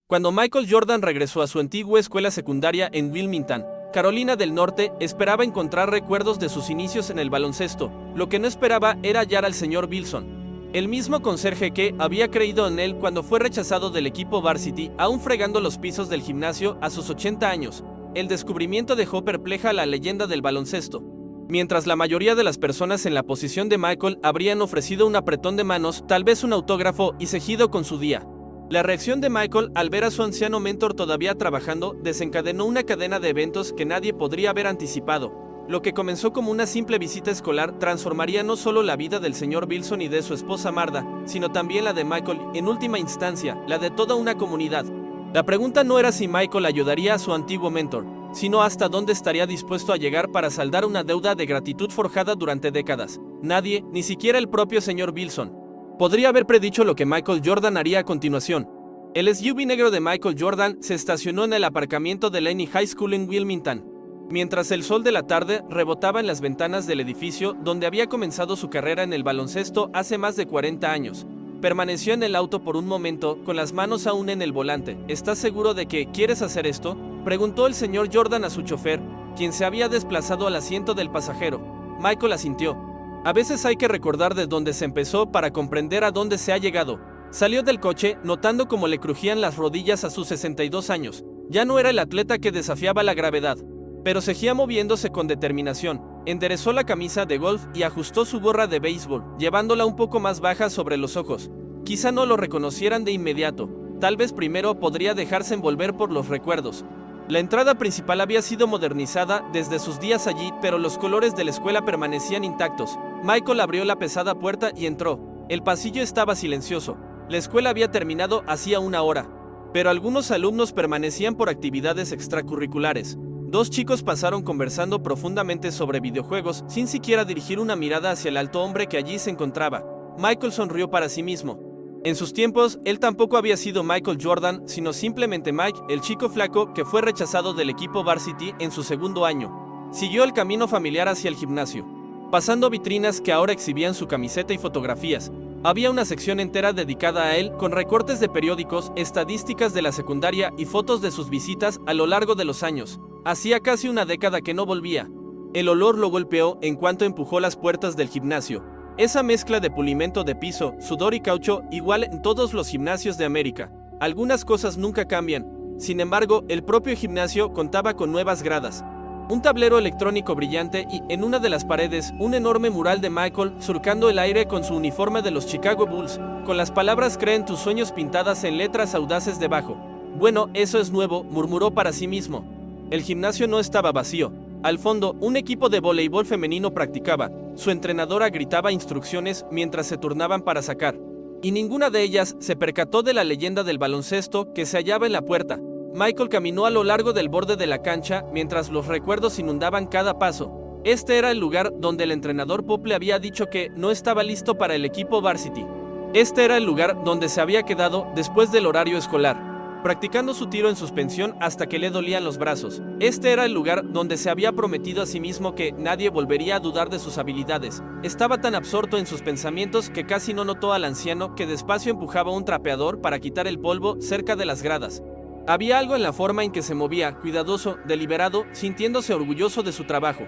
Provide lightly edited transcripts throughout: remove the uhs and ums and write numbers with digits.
Cuando Michael Jordan regresó a su antigua escuela secundaria en Wilmington, Carolina del Norte, esperaba encontrar recuerdos de sus inicios en el baloncesto. Lo que no esperaba era hallar al señor Wilson, el mismo conserje que había creído en él cuando fue rechazado del equipo varsity, aún fregando los pisos del gimnasio a sus 80 años. El descubrimiento dejó perpleja a la leyenda del baloncesto. Mientras la mayoría de las personas en la posición de Michael habrían ofrecido un apretón de manos, tal vez un autógrafo y seguido con su día. La reacción de Michael al ver a su anciano mentor todavía trabajando desencadenó una cadena de eventos que nadie podría haber anticipado. Lo que comenzó como una simple visita escolar transformaría no solo la vida del señor Wilson y de su esposa Martha, sino también la de Michael, en última instancia, la de toda una comunidad. La pregunta no era si Michael ayudaría a su antiguo mentor, sino hasta dónde estaría dispuesto a llegar para saldar una deuda de gratitud forjada durante décadas. Nadie, ni siquiera el propio señor Wilson, podría haber predicho lo que Michael Jordan haría a continuación. El SUV negro de Michael Jordan se estacionó en el aparcamiento de Laney High School en Wilmington. Mientras el sol de la tarde rebotaba en las ventanas del edificio donde había comenzado su carrera en el baloncesto hace más de 40 años, permaneció en el auto por un momento, con las manos aún en el volante. ¿Estás seguro de que quieres hacer esto?, preguntó el señor Jordan a su chofer, quien se había desplazado al asiento del pasajero. Michael asintió. A veces hay que recordar de dónde se empezó para comprender a dónde se ha llegado. Salió del coche, notando cómo le crujían las rodillas a sus 62 años. Ya no era el atleta que desafiaba la gravedad, pero seguía moviéndose con determinación. Enderezó la camisa de golf y ajustó su gorra de béisbol, llevándola un poco más baja sobre los ojos. Quizá no lo reconocieran de inmediato. Tal vez primero podría dejarse envolver por los recuerdos. La entrada principal había sido modernizada desde sus días allí, pero los colores de la escuela permanecían intactos. Michael abrió la pesada puerta y entró. El pasillo estaba silencioso. La escuela había terminado hacía una hora, pero algunos alumnos permanecían por actividades extracurriculares. Dos chicos pasaron conversando profundamente sobre videojuegos, sin siquiera dirigir una mirada hacia el alto hombre que allí se encontraba. Michael sonrió para sí mismo. En sus tiempos, él tampoco había sido Michael Jordan, sino simplemente Mike, el chico flaco que fue rechazado del equipo varsity en su segundo año. Siguió el camino familiar hacia el gimnasio, pasando vitrinas que ahora exhibían su camiseta y fotografías. Había una sección entera dedicada a él, con recortes de periódicos, estadísticas de la secundaria y fotos de sus visitas a lo largo de los años. Hacía casi una década que no volvía. El olor lo golpeó en cuanto empujó las puertas del gimnasio. Esa mezcla de pulimento de piso, sudor y caucho, igual en todos los gimnasios de América. Algunas cosas nunca cambian. Sin embargo, el propio gimnasio contaba con nuevas gradas, un tablero electrónico brillante y, en una de las paredes, un enorme mural de Michael surcando el aire con su uniforme de los Chicago Bulls, con las palabras "Cree en tus sueños" pintadas en letras audaces debajo. Bueno, eso es nuevo, murmuró para sí mismo. El gimnasio no estaba vacío. Al fondo, un equipo de voleibol femenino practicaba. Su entrenadora gritaba instrucciones mientras se turnaban para sacar. Y ninguna de ellas se percató de la leyenda del baloncesto que se hallaba en la puerta. Michael caminó a lo largo del borde de la cancha mientras los recuerdos inundaban cada paso. Este era el lugar donde el entrenador Pop le había dicho que no estaba listo para el equipo varsity. Este era el lugar donde se había quedado después del horario escolar, practicando su tiro en suspensión hasta que le dolían los brazos. Este era el lugar donde se había prometido a sí mismo que nadie volvería a dudar de sus habilidades. Estaba tan absorto en sus pensamientos que casi no notó al anciano que despacio empujaba un trapeador para quitar el polvo cerca de las gradas. Había algo en la forma en que se movía, cuidadoso, deliberado, sintiéndose orgulloso de su trabajo,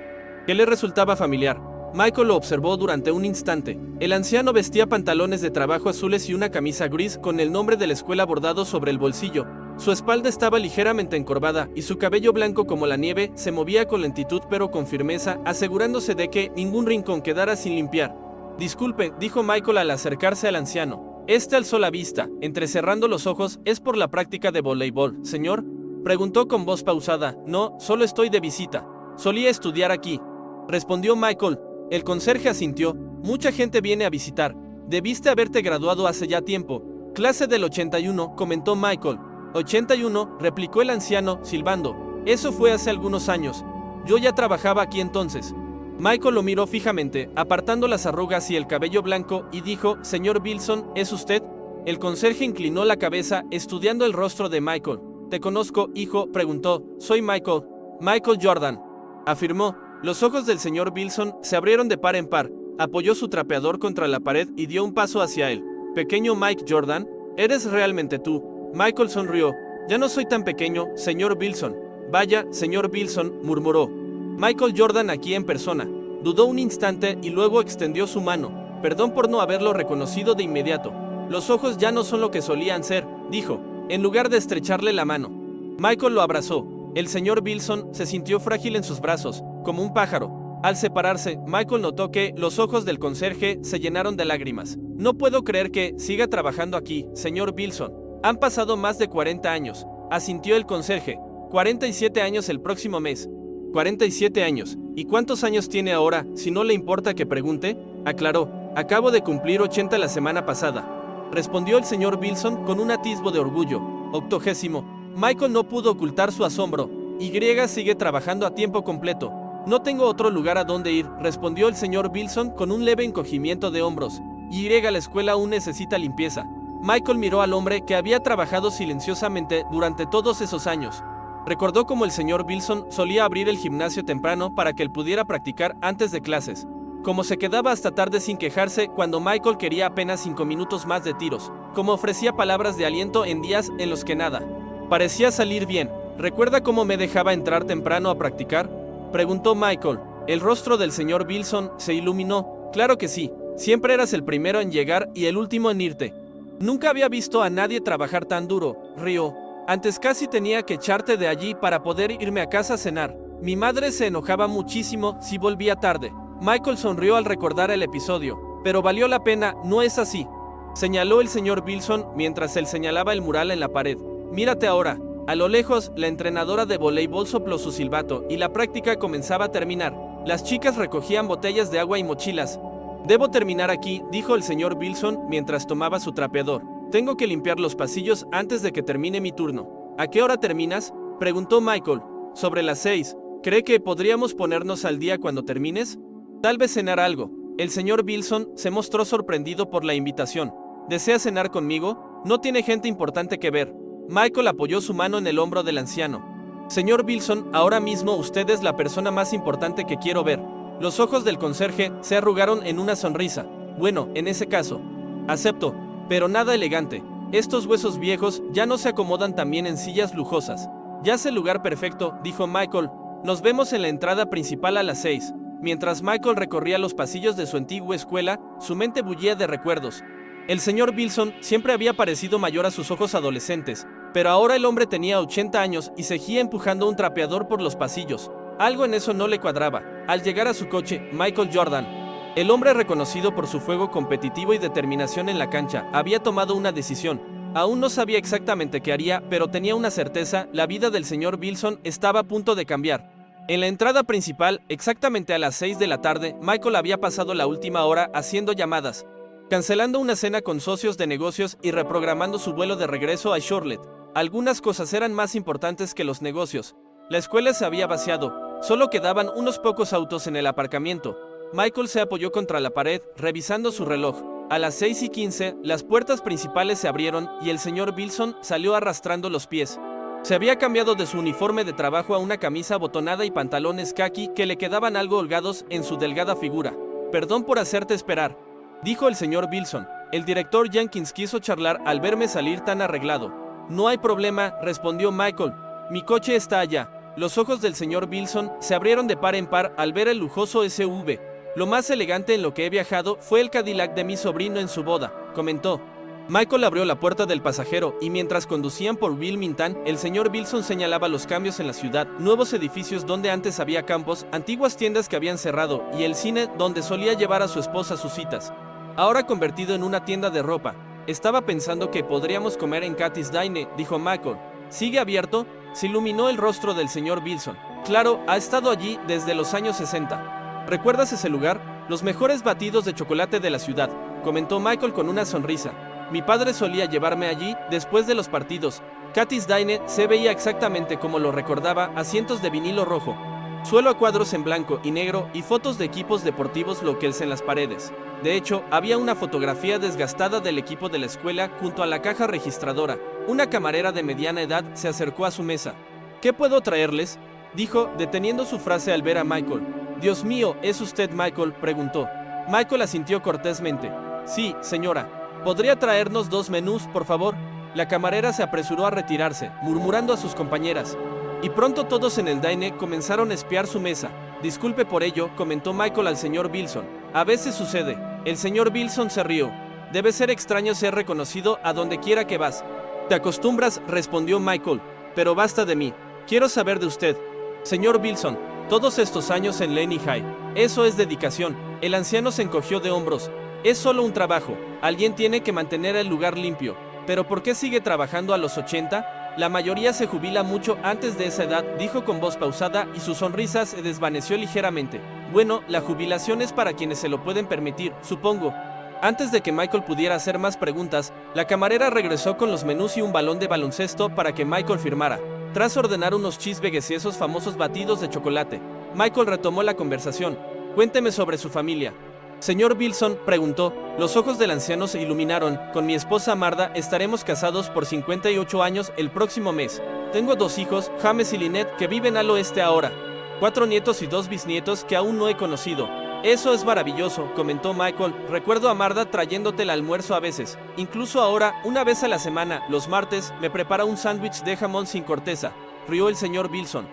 que le resultaba familiar. Michael lo observó durante un instante. El anciano vestía pantalones de trabajo azules y una camisa gris con el nombre de la escuela bordado sobre el bolsillo. Su espalda estaba ligeramente encorvada y su cabello blanco como la nieve se movía con lentitud pero con firmeza, asegurándose de que ningún rincón quedara sin limpiar. Disculpe, dijo Michael al acercarse al anciano. Este alzó la vista, entrecerrando los ojos. ¿Es por la práctica de voleibol, señor?, preguntó con voz pausada. No, solo estoy de visita. Solía estudiar aquí, respondió Michael. El conserje asintió. Mucha gente viene a visitar. Debiste haberte graduado hace ya tiempo. Clase del 81, comentó Michael. 81, replicó el anciano, silbando. Eso fue hace algunos años. Yo ya trabajaba aquí entonces. Michael lo miró fijamente, apartando las arrugas y el cabello blanco, y dijo: Señor Wilson, ¿es usted? El conserje inclinó la cabeza, estudiando el rostro de Michael. ¿Te conozco, hijo?, preguntó. Soy Michael. Michael Jordan, afirmó. Los ojos del señor Wilson se abrieron de par en par. Apoyó su trapeador contra la pared y dio un paso hacia él. Pequeño Mike Jordan, ¿eres realmente tú? Michael sonrió. Ya no soy tan pequeño, señor Bilson. Vaya, señor Bilson, murmuró. Michael Jordan aquí en persona. Dudó un instante y luego extendió su mano. Perdón por no haberlo reconocido de inmediato. Los ojos ya no son lo que solían ser, dijo, en lugar de estrecharle la mano. Michael lo abrazó. El señor Bilson se sintió frágil en sus brazos, como un pájaro. Al separarse, Michael notó que los ojos del conserje se llenaron de lágrimas. No puedo creer que siga trabajando aquí, señor Bilson. Han pasado más de 40 años, asintió el conserje. 47 años el próximo mes. 47 años. ¿Y cuántos años tiene ahora, si no le importa que pregunte? Aclaró. Acabo de cumplir 80 la semana pasada. Respondió el señor Bilson con un atisbo de orgullo. 80. Michael no pudo ocultar su asombro. Y sigue trabajando a tiempo completo. No tengo otro lugar a donde ir, respondió el señor Bilson con un leve encogimiento de hombros. La escuela aún necesita limpieza. Michael miró al hombre que había trabajado silenciosamente durante todos esos años. Recordó cómo el señor Bilson solía abrir el gimnasio temprano para que él pudiera practicar antes de clases. Cómo se quedaba hasta tarde sin quejarse cuando Michael quería apenas 5 minutos más de tiros. Cómo ofrecía palabras de aliento en días en los que nada parecía salir bien. ¿Recuerda cómo me dejaba entrar temprano a practicar?, preguntó Michael. El rostro del señor Bilson se iluminó. Claro que sí. Siempre eras el primero en llegar y el último en irte. Nunca había visto a nadie trabajar tan duro, rió. Antes casi tenía que echarte de allí para poder irme a casa a cenar. Mi madre se enojaba muchísimo si volvía tarde. Michael sonrió al recordar el episodio. Pero valió la pena, ¿no es así?, señaló el señor Bilson mientras él señalaba el mural en la pared. Mírate ahora. A lo lejos, la entrenadora de voleibol sopló su silbato y la práctica comenzaba a terminar. Las chicas recogían botellas de agua y mochilas. Debo terminar aquí, dijo el señor Bilson mientras tomaba su trapeador. Tengo que limpiar los pasillos antes de que termine mi turno. ¿A qué hora terminas?, preguntó Michael. Sobre las 6. ¿Cree que podríamos ponernos al día cuando termines? Tal vez cenar algo. El señor Bilson se mostró sorprendido por la invitación. ¿Desea cenar conmigo? No tiene gente importante que ver. Michael apoyó su mano en el hombro del anciano. Señor Bilson, ahora mismo usted es la persona más importante que quiero ver. Los ojos del conserje se arrugaron en una sonrisa. Bueno, en ese caso, acepto, pero nada elegante. Estos huesos viejos ya no se acomodan tan bien en sillas lujosas. Ya es el lugar perfecto, dijo Michael. Nos vemos en la entrada principal a las 6. Mientras Michael recorría los pasillos de su antigua escuela, su mente bullía de recuerdos. El señor Bilson siempre había parecido mayor a sus ojos adolescentes, pero ahora el hombre tenía 80 años y seguía empujando un trapeador por los pasillos. Algo en eso no le cuadraba. Al llegar a su coche, Michael Jordan, el hombre reconocido por su fuego competitivo y determinación en la cancha, había tomado una decisión. Aún no sabía exactamente qué haría, pero tenía una certeza: la vida del señor Bilson estaba a punto de cambiar. En la entrada principal, exactamente a las 6 de la tarde, Michael había pasado la última hora haciendo llamadas, cancelando una cena con socios de negocios y reprogramando su vuelo de regreso a Charlotte. Algunas cosas eran más importantes que los negocios. La escuela se había vaciado, solo quedaban unos pocos autos en el aparcamiento. Michael se apoyó contra la pared, revisando su reloj. A las 6:15, las puertas principales se abrieron y el señor Bilson salió arrastrando los pies. Se había cambiado de su uniforme de trabajo a una camisa abotonada y pantalones khaki que le quedaban algo holgados en su delgada figura. Perdón por hacerte esperar, dijo el señor Bilson. El director Jenkins quiso charlar al verme salir tan arreglado. No hay problema, respondió Michael. Mi coche está allá. Los ojos del señor Bilson se abrieron de par en par al ver el lujoso SUV. Lo más elegante en lo que he viajado fue el Cadillac de mi sobrino en su boda, comentó. Michael abrió la puerta del pasajero y mientras conducían por Wilmington, el señor Bilson señalaba los cambios en la ciudad, nuevos edificios donde antes había campos, antiguas tiendas que habían cerrado y el cine donde solía llevar a su esposa a sus citas. Ahora convertido en una tienda de ropa. Estaba pensando que podríamos comer en Kathy's Dine, dijo Michael. ¿Sigue abierto? Se iluminó el rostro del señor Bilson. Claro, ha estado allí desde los años 60. ¿Recuerdas ese lugar? Los mejores batidos de chocolate de la ciudad, comentó Michael con una sonrisa. Mi padre solía llevarme allí después de los partidos. Kathy's Dine se veía exactamente como lo recordaba: asientos de vinilo rojo, suelo a cuadros en blanco y negro y fotos de equipos deportivos locales en las paredes. De hecho, había una fotografía desgastada del equipo de la escuela junto a la caja registradora. Una camarera de mediana edad se acercó a su mesa. ¿Qué puedo traerles?, dijo, deteniendo su frase al ver a Michael. Dios mío, ¿es usted Michael?, preguntó. Michael asintió cortésmente. Sí, señora. ¿Podría traernos 2 menús, por favor? La camarera se apresuró a retirarse, murmurando a sus compañeras. Y pronto todos en el dine comenzaron a espiar su mesa. Disculpe por ello, comentó Michael al señor Bilson. A veces sucede. El señor Bilson se rió. Debe ser extraño ser reconocido a donde quiera que vas. Te acostumbras, respondió Michael. Pero basta de mí. Quiero saber de usted. Señor Bilson, todos estos años en Laney High. Eso es dedicación. El anciano se encogió de hombros. Es solo un trabajo. Alguien tiene que mantener el lugar limpio. ¿Pero por qué sigue trabajando a los 80? La mayoría se jubila mucho antes de esa edad, dijo con voz pausada y su sonrisa se desvaneció ligeramente. Bueno, la jubilación es para quienes se lo pueden permitir, supongo. Antes de que Michael pudiera hacer más preguntas, la camarera regresó con los menús y un balón de baloncesto para que Michael firmara. Tras ordenar unos cheeseburgers y esos famosos batidos de chocolate, Michael retomó la conversación. Cuénteme sobre su familia. Señor Bilson, preguntó. Los ojos del anciano se iluminaron. Con mi esposa Marda estaremos casados por 58 años el próximo mes. Tengo 2 hijos, James y Lynette, que viven al oeste ahora. 4 nietos y 2 bisnietos que aún no he conocido. Eso es maravilloso, comentó Michael. Recuerdo a Marda trayéndote el almuerzo a veces. Incluso ahora, una vez a la semana, los martes, me prepara un sándwich de jamón sin corteza. Rió el señor Bilson,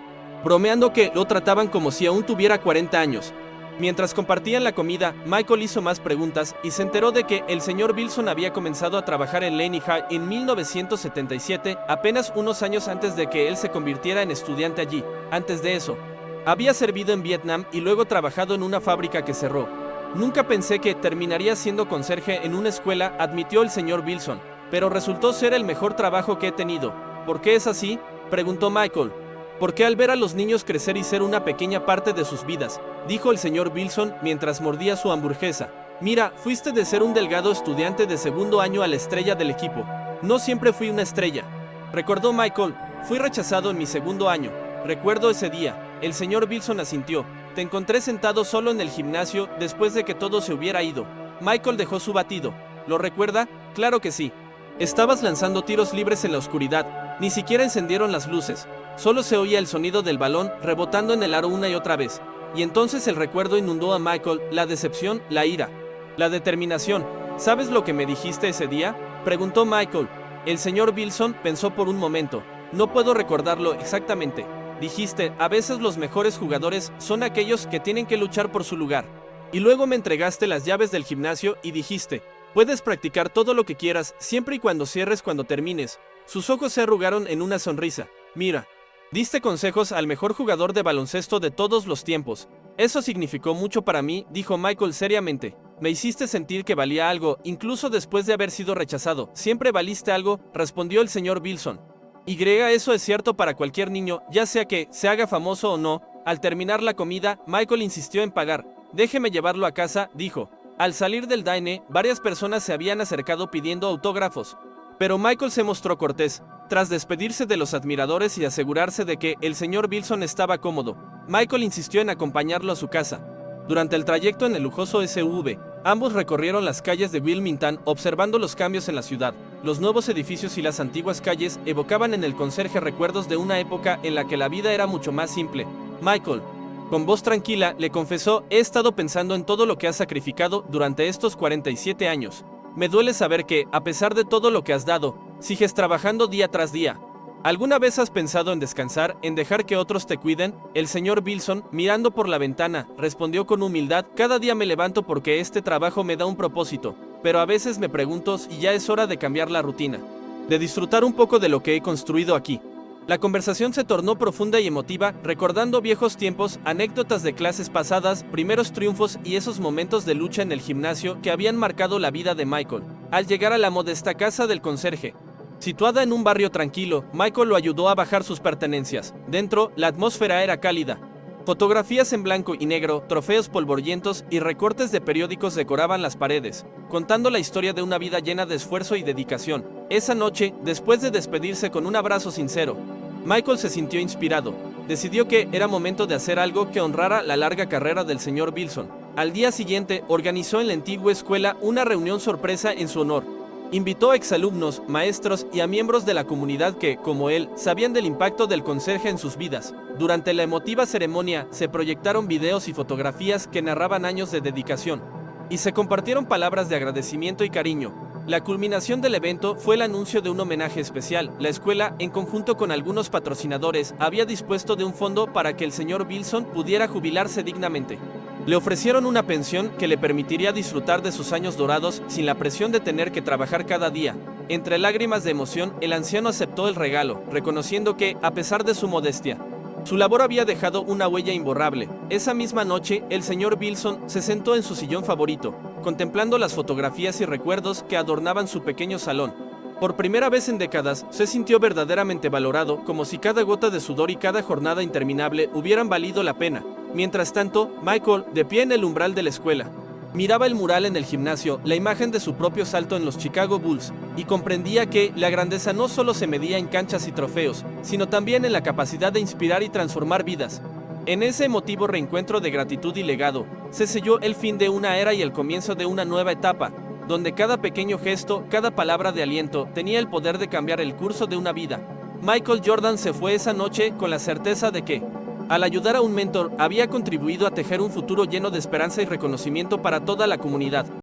bromeando que lo trataban como si aún tuviera 40 años. Mientras compartían la comida, Michael hizo más preguntas y se enteró de que el señor Bilson había comenzado a trabajar en Laney High en 1977, apenas unos años antes de que él se convirtiera en estudiante allí. Antes de eso, había servido en Vietnam y luego trabajado en una fábrica que cerró. Nunca pensé que terminaría siendo conserje en una escuela, admitió el señor Bilson, pero resultó ser el mejor trabajo que he tenido. ¿Por qué es así?, preguntó Michael. Porque al ver a los niños crecer y ser una pequeña parte de sus vidas, dijo el señor Bilson mientras mordía su hamburguesa. Mira, fuiste de ser un delgado estudiante de segundo año a la estrella del equipo. No siempre fui una estrella, recordó Michael. Fui rechazado en mi segundo año. Recuerdo ese día. El señor Bilson asintió. Te encontré sentado solo en el gimnasio después de que todo se hubiera ido. Michael dejó su batido. ¿Lo recuerda? Claro que sí. Estabas lanzando tiros libres en la oscuridad. Ni siquiera encendieron las luces. Solo se oía el sonido del balón rebotando en el aro una y otra vez. Y entonces el recuerdo inundó a Michael, la decepción, la ira, la determinación. ¿Sabes lo que me dijiste ese día?, preguntó Michael. El señor Bilson pensó por un momento. No puedo recordarlo exactamente. Dijiste, a veces los mejores jugadores son aquellos que tienen que luchar por su lugar. Y luego me entregaste las llaves del gimnasio y dijiste, puedes practicar todo lo que quieras, siempre y cuando cierres cuando termines. Sus ojos se arrugaron en una sonrisa. Mira, diste consejos al mejor jugador de baloncesto de todos los tiempos. Eso significó mucho para mí, dijo Michael seriamente. Me hiciste sentir que valía algo, incluso después de haber sido rechazado. Siempre valiste algo, respondió el señor Bilson. Eso es cierto para cualquier niño, ya sea que se haga famoso o no. Al terminar la comida, Michael insistió en pagar. Déjeme llevarlo a casa, dijo. Al salir del dine, varias personas se habían acercado pidiendo autógrafos. Pero Michael se mostró cortés. Tras despedirse de los admiradores y asegurarse de que el señor Bilson estaba cómodo, Michael insistió en acompañarlo a su casa. Durante el trayecto en el lujoso SUV, ambos recorrieron las calles de Wilmington observando los cambios en la ciudad. Los nuevos edificios y las antiguas calles evocaban en el conserje recuerdos de una época en la que la vida era mucho más simple. Michael, con voz tranquila, le confesó, he estado pensando en todo lo que has sacrificado durante estos 47 años. Me duele saber que, a pesar de todo lo que has dado, sigues trabajando día tras día. ¿Alguna vez has pensado en descansar, en dejar que otros te cuiden? El señor Bilson, mirando por la ventana, respondió con humildad, cada día me levanto porque este trabajo me da un propósito, pero a veces me pregunto si ya es hora de cambiar la rutina, de disfrutar un poco de lo que he construido aquí. La conversación se tornó profunda y emotiva, recordando viejos tiempos, anécdotas de clases pasadas, primeros triunfos y esos momentos de lucha en el gimnasio que habían marcado la vida de Michael. Al llegar a la modesta casa del conserje, situada en un barrio tranquilo, Michael lo ayudó a bajar sus pertenencias. Dentro, la atmósfera era cálida. Fotografías en blanco y negro, trofeos polvorientos y recortes de periódicos decoraban las paredes, contando la historia de una vida llena de esfuerzo y dedicación. Esa noche, después de despedirse con un abrazo sincero, Michael se sintió inspirado. Decidió que era momento de hacer algo que honrara la larga carrera del señor Bilson. Al día siguiente, organizó en la antigua escuela una reunión sorpresa en su honor. Invitó a exalumnos, maestros y a miembros de la comunidad que, como él, sabían del impacto del conserje en sus vidas. Durante la emotiva ceremonia, se proyectaron videos y fotografías que narraban años de dedicación, y se compartieron palabras de agradecimiento y cariño. La culminación del evento fue el anuncio de un homenaje especial. La escuela, en conjunto con algunos patrocinadores, había dispuesto de un fondo para que el señor Wilson pudiera jubilarse dignamente. Le ofrecieron una pensión que le permitiría disfrutar de sus años dorados sin la presión de tener que trabajar cada día. Entre lágrimas de emoción, el anciano aceptó el regalo, reconociendo que, a pesar de su modestia, su labor había dejado una huella imborrable. Esa misma noche, el señor Wilson se sentó en su sillón favorito, contemplando las fotografías y recuerdos que adornaban su pequeño salón. Por primera vez en décadas, se sintió verdaderamente valorado, como si cada gota de sudor y cada jornada interminable hubieran valido la pena. Mientras tanto, Michael, de pie en el umbral de la escuela, miraba el mural en el gimnasio, la imagen de su propio salto en los Chicago Bulls, y comprendía que la grandeza no solo se medía en canchas y trofeos, sino también en la capacidad de inspirar y transformar vidas. En ese emotivo reencuentro de gratitud y legado, se selló el fin de una era y el comienzo de una nueva etapa, donde cada pequeño gesto, cada palabra de aliento, tenía el poder de cambiar el curso de una vida. Michael Jordan se fue esa noche con la certeza de que, al ayudar a un mentor, había contribuido a tejer un futuro lleno de esperanza y reconocimiento para toda la comunidad.